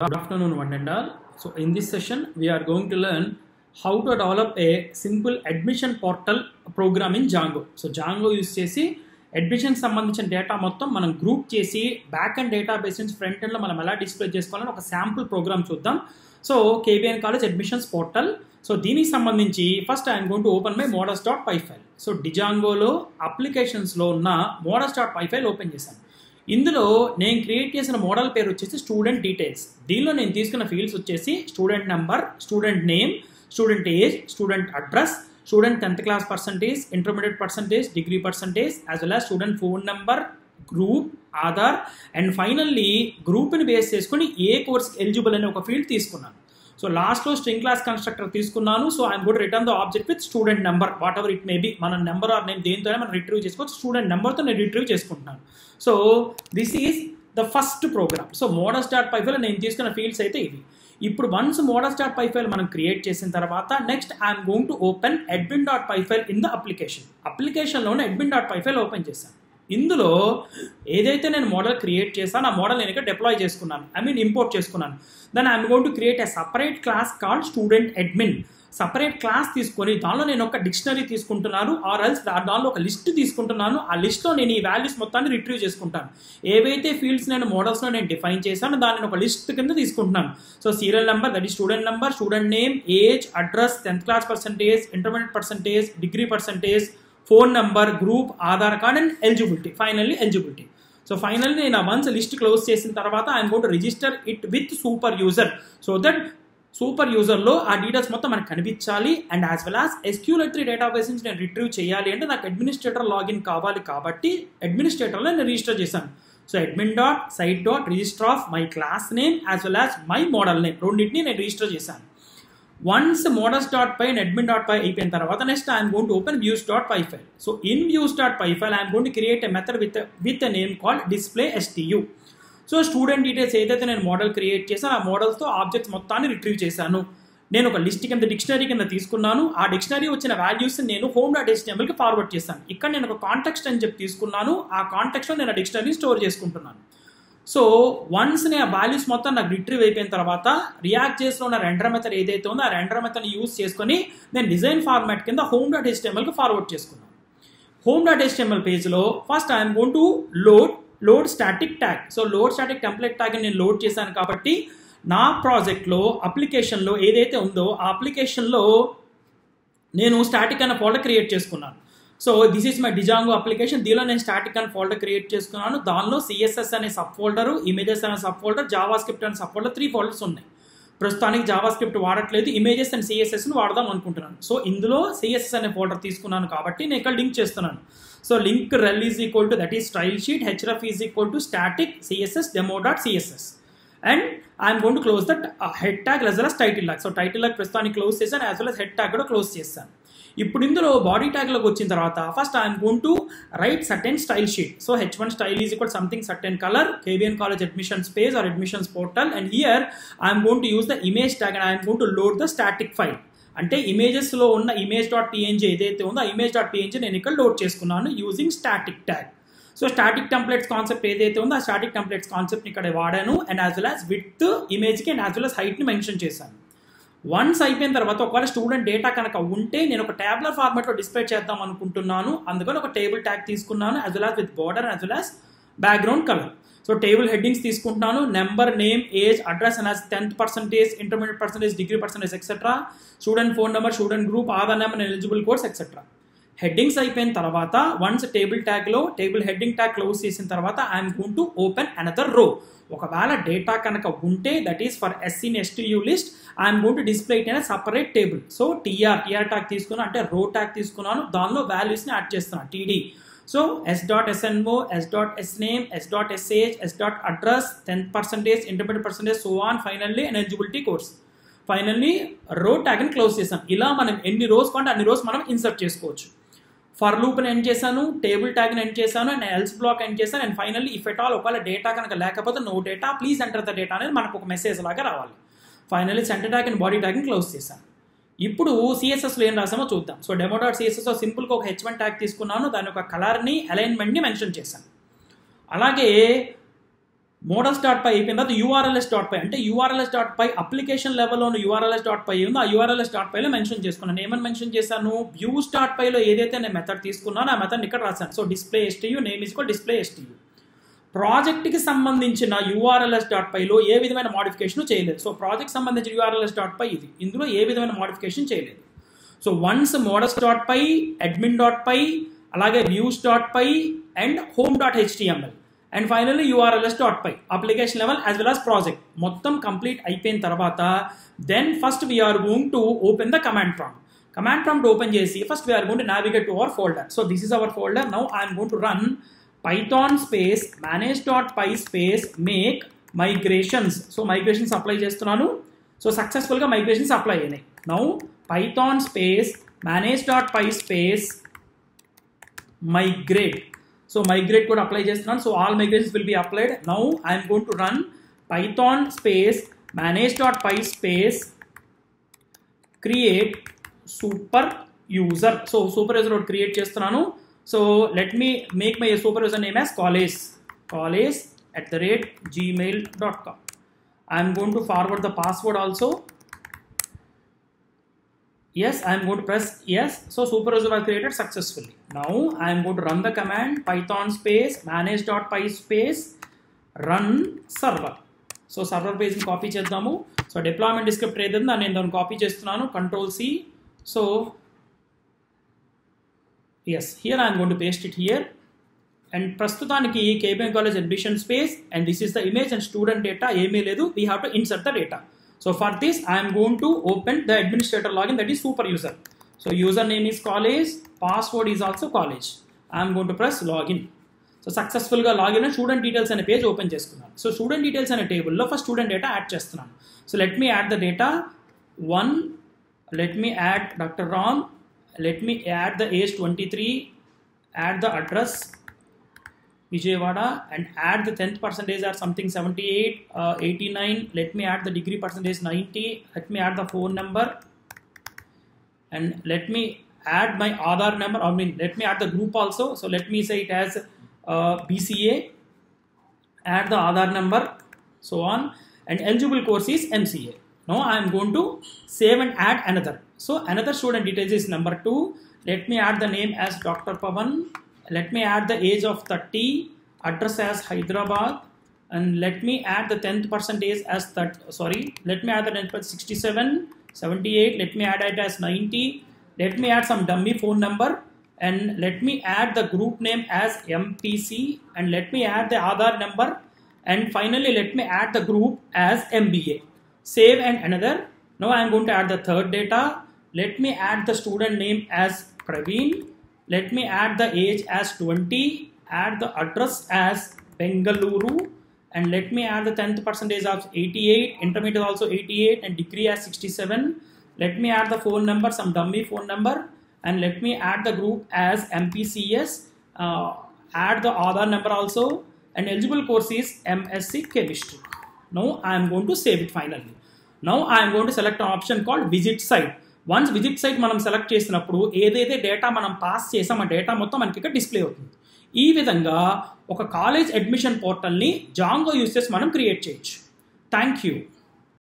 Good afternoon, one and all. So in this session, we are going to learn how to develop a simple admission portal program in Django. So Django use చేసి admission సంబంధించిన data మొత్తం మనం group చేసి back and database నుంచి front end లో మనం ఎలా display చేసుకోవాలని ఒక శాంపుల్ ప్రోగ్రామ్ చూద్దాం. So KBN college admissions portal. So దీనికి సంబంధించి first I'm going to open my models.py file. So డిజాంగోలో అప్లికేషన్స్లో ఉన్న models.py ఫైల్ ఓపెన్ చేశాను. ఇందులో నేను క్రియేట్ చేసిన మోడల్ పేరు వచ్చేసి స్టూడెంట్ డీటెయిల్స్. దీనిలో నేను తీసుకున్న ఫీల్డ్స్ వచ్చేసి student number, student name, student age, student address, student 10th class percentage, intermediate percentage, degree percentage, as well as student phone number, group, Aadhaar and finally గ్రూప్ని బేస్ చేసుకుని ఏ కోర్స్కి ఎలిజిబుల్ అనే ఒక ఫీల్డ్ తీసుకున్నాను. సో లాస్ట్లో స్ట్రింగ్ క్లాస్ కన్స్ట్రక్టర్ తీసుకున్నాను. So I'm got return the object with student number, whatever it may be. మన number or name దేనితోనే మనం రిట్రీవ్ చేసుకోవచ్చు. స్టూడెంట్ నెంబర్తో నేను రిట్రీవ్ చేసుకుంటున్నాను. So this is the first program. So models.py file నేను తీసుకున్న ఫీల్డ్స్ అయితే ఇవి. ఇప్పుడు వన్స్ models.py ఫైల్ మనం క్రియేట్ చేసిన తర్వాత next I'm going to open admin.py file in the అప్లికేషన్లోనే admin.py ఫైల్ ఓపెన్ చేశాను. ఇందులో ఏదైతే నేను మోడల్ క్రియేట్ చేశాను ఆ మోడల్ నేను ఇక్కడ డిప్లాయ్ చేసుకున్నాను, ఇంపోర్ట్ చేసుకున్నాను. Then I'm going to create a separate class called student admin. Separate class తీసుకొని దానిలో నేను ఒక డిక్షనరీ తీసుకుంటున్నాను, ఆర్ ఎల్స్ దానిలో ఒక లిస్ట్ తీసుకుంటున్నాను. ఆ లిస్ట్లో నేను ఈ వాల్యూస్ మొత్తాన్ని రిట్రీవ్ చేసుకుంటాను. ఏవైతే ఫీల్డ్స్ నేను మోడల్స్లో నేను డిఫైన్ చేశాను దాన్ని ఒక లిస్ట్ కింద తీసుకుంటున్నాను. So serial number, that is student number, student name, age, address, 10th class percentage, intermediate percentage, degree percentage, phone number, group, Aadhaar card and eligibility. Finally eligibility. So finally నేను ఆ once list close చేసిన తర్వాత I'm going to register it with super user. So that super యూజర్లో ఆ details మొత్తం మనకు కనిపించాలి. And as well as SQL3 database నుంచి నేను రిట్రీవ్ చేయాలి అంటే నాకు అడ్మినిస్ట్రేటర్ లాగిన్ కావాలి కాబట్టి అడ్మినిస్ట్రేటర్లో నేను రిజిస్టర్ చేశాను. So admin.site.register of my class name as well as my model name రెండింటిని నేను రిజిస్టర్ చేశాను. వన్స్ models.py అండ్ admin.py అయిపోయిన తర్వాత next I'm going to open views.py file. So in views.py file I'm going to create a method with a name called display.stu. So student details ఏదైతే నేను model create చేశాను ఆ మోడల్స్తో objects మొత్తాన్ని retrieve చేశాను. నేను ఒక లిస్ట్ కింద డిక్షనరీ కింద తీసుకున్నాను. ఆ డిక్షనరీ వచ్చిన వాల్యూస్ నేను home.htmlకి ఫార్వర్డ్ చేశాను. ఇక్కడ నేను ఒక కాంటెక్స్ట్ అని చెప్పి తీసుకున్నాను. ఆ కాంటెక్స్ట్లో నేను ఆ డిక్షనరీ స్టోర్ చేసుకుంటున్నాను. సో వన్స్ నేను ఆ వాల్యూస్ మొత్తం నాకు రిట్రీవ్ అయిపోయిన తర్వాత రియాక్ట్ చేసిన ఉన్న రెండర్ మెథడ్ ఏదైతే ఉందో ఆ రెండర్ మెథడ్ని యూజ్ చేసుకొని నేను డిజైన్ ఫార్మాట్ కింద home.htmlకి ఫార్వర్డ్ చేసుకున్నాను. home.html పేజ్లో first I'm going to load static tag. So load static template tag నేను లోడ్ చేశాను కాబట్టి నా ప్రాజెక్ట్లో అప్లికేషన్లో ఏదైతే ఉందో ఆ అప్లికేషన్లో నేను స్టాటిక్ అనే ఫోల్డర్ క్రియేట్ చేసుకున్నాను. So this is my Django application. దీనిలో నేను స్టాటిక్ అనే ఫోల్డర్ క్రియేట్ చేసుకున్నాను. దానిలో CSS అనే సబ్ ఫోల్డరు, ఇమేజెస్ అనే సబ్ ఫోల్డర్, జావాస్క్రిప్ట్ అనే సబ్ ఫోల్డర్, 3 ఫోల్డర్స్ ఉన్నాయి. ప్రస్తుతానికి జావాస్క్రిప్ట్ వాడట్లేదు, ఇమేజెస్ అండ్ CSSని వాడదాం అనుకుంటున్నాను. సో ఇందులో CSS అనే ఫోల్డర్ తీసుకున్నాను కాబట్టి నేను ఇక్కడ లింక్ చేస్తున్నాను. So link rel is equal to that is style sheet, href is equal to static CSS demo.css and I'm going to close that head tag as well as title tag. So title tag ప్రస్తుతానికి close చేశాను, as well as head tag కూడా close చేశాను. ఇప్పుడు ఇందులో body ట్యాగ్లోకి వచ్చిన తర్వాత first I'm going to right certain style sheet. So h1 style is equal something certain colour, KBN college admissions page or admissions portal and here I'm going to use the image tag and I'm going to load the static file. అంటే ఇమేజెస్లో ఉన్న image.png ఏదైతే ఉందో ఆ image.png నేను ఇక్కడ load చేసుకున్నాను using static tag. So static templates concept ఏదైతే ఉందో ఆ స్టాటిక్ టెంప్లెట్స్ కాన్సెప్ట్ని ఇక్కడ వాడాను and as well as with ఇమేజ్కి అండ్ యాజ్ వెల్ యాజ్ హైట్ని మెన్షన్ చేశాను. వన్స్ అయిపోయిన తర్వాత ఒకవేళ స్టూడెంట్ డేటా కనుక ఉంటే నేను ఒక ట్యాబ్లర్ ఫార్మాట్లో డిస్ప్లే చేద్దాం అనుకుంటున్నాను. అందుకని ఒక టేబుల్ ట్యాగ్ తీసుకున్నాను as well as with border as well as background colour. So table headings తీసుకుంటున్నాను, number, name, age, address and 10th percentage, intermediate percentage, degree percentage etcetera, student phone number, student group, Aadhaar number, eligible course etcetera. Headings అయిపోయిన తర్వాత once table heading tag close చేసిన తర్వాత I'm going to open another row. ఒకవేళ data కనుక ఉంటే that is for SIN STU list I'm going to display it in separate table. So TR tag తీసుకున్నాను, అంటే రో ట్యాగ్ తీసుకున్నాను, దానిలో వాల్యూస్ని యాడ్ చేస్తున్నాను TD. So s.snmo, s.sname, s.sh, s.address, 10th percentage, intermediate percentage, so on finally and eligibility course. Finally రో ట్యాగ్ని close చేసాం. ఇలా మనం ఎన్ని రోస్ కొంటే అన్ని రోస్ మనం ఇన్సర్ట్ చేసుకోవచ్చు. ఫర్ లూప్ని ఎండ్ చేశాను, టేబుల్ ట్యాగ్ని ఎండ్ చేశాను అండ్ ఎల్స్ బ్లాక్ ఎండ్ చేశాను and finally if at all ఒకవేళ డేటా కనుక లేకపోతే no data please enter the data అనేది మనకు ఒక మెసేజ్ లాగా రావాలి. Finally centre tag and body ట్యాగ్ని క్లోజ్ చేశాను. ఇప్పుడు CSSలో ఏం రాసామో చూద్దాం. సో demo.cssలో సింపుల్గా ఒక h1 ట్యాగ్ తీసుకున్నాను, దాని యొక్క కలర్ని, అలైన్మెంట్ని మెన్షన్ చేశాను. అలాగే models.py అయిపోయిన తర్వాత urls.py అంటే urls.py అప్లికేషన్ లెవెల్లోని urls.py ఉందో ఆ urls.pyలో మెన్షన్ చేసుకున్నాను. ఏమని మెన్షన్ చేశాను, views.pyలో ఏదైతే నేను మెథడ్ తీసుకున్నానో ఆ మెథడ్ ఇక్కడ రాశాను. So display STU name is equal display STU. ప్రాజెక్ట్కి సంబంధించిన urls.pyలో ఏ విధమైన మోడిఫికేషన్ చేయలేదు. సో ప్రాజెక్ట్ సంబంధించిన urls.py ఇది, ఇందులో ఏ విధమైన మోడిఫికేషన్ చేయలేదు. సో వన్స్ models.py, admin.py, అలాగే views.py and home.html and finally urls.py application level as well as project మొత్తం కంప్లీట్ అయిపోయిన తర్వాత then first we're going to open the command prompt open చేసి first we're going to navigate to our folder. So this is our folder. Now I'm going to run python space manage.py space make migrations. సో migrations apply చేస్తున్నాను. సో సక్సెస్ఫుల్గా migrations apply అయినాయి. Now python space manage.py space migrate. So migrate కూడా apply చేస్తున్నాను. So all migrations will be applied. Now I'm going to run python space manage.py space create super user. So super user ఒకటి create చేస్తున్నాను. So let me make my super user name as college@gmail.com. I'm going to forward the password also. Yes, I am going to press yes. So super user was created successfully. Now I am going to run the command python space manage.py space run server. So server page ni copy chedamu. So deployment descriptor edunda nenu danu copy chestunanu, control C. So yes, here I am going to paste it here. And prastutaniki KBM college admission space and this is the image and student data emi ledu, we have to insert the data. So for this I am going to open the administrator login, that is super user. So username is college, password is also college. I am going to press login. So successful ga login and student details ane page open chestunnaను. So student details ane table lo first student data add chestunnaను. So let me add the data 1, let me add Dr. Ram, let me add the age 23, add the address Vijayawada and add the 10th percentage or something 78, 89. Let me add the degree percentage 90. Let me add the phone number and let me add my Aadhaar number. Let me add the group also. So let me say it as BCA. Add the Aadhaar number, so on. And eligible course is MCA. Now I am going to save and add another. So another student details is number 2. Let me add the name as Dr. Pavan. Let me add the age of 30, address as Hyderabad, and let me add the 10th percentage as let me add the 10th 67, 78, let me add it as 90, let me add some dummy phone number, and let me add the group name as MPC, and let me add the Aadhaar number, and finally let me add the group as MBA. Save and another. Now I am going to add the third data. Let me add the student name as Praveen. Let me add the age as 20, add the address as Bengaluru, and let me add the 10th percentage of 88, intermediate also 88, and degree as 67. Let me add the phone number, some dummy phone number, and let me add the group as MPCS, add the Aadhaar number also, and eligible course is MSc Chemistry. Now I am going to save it finally. Now I am going to select an option called visit site. Once visit site మనం select చేసినప్పుడు ఏదైతే data మనం pass చేసాం ఆ data మొత్తం మనకి ఇక్కడ display అవుతుంది. ఈ విధంగా ఒక కాలేజ్ అడ్మిషన్ పోర్టల్ని జాంగో యూస్ చేసి మనం క్రియేట్ చేయొచ్చు. Thank you.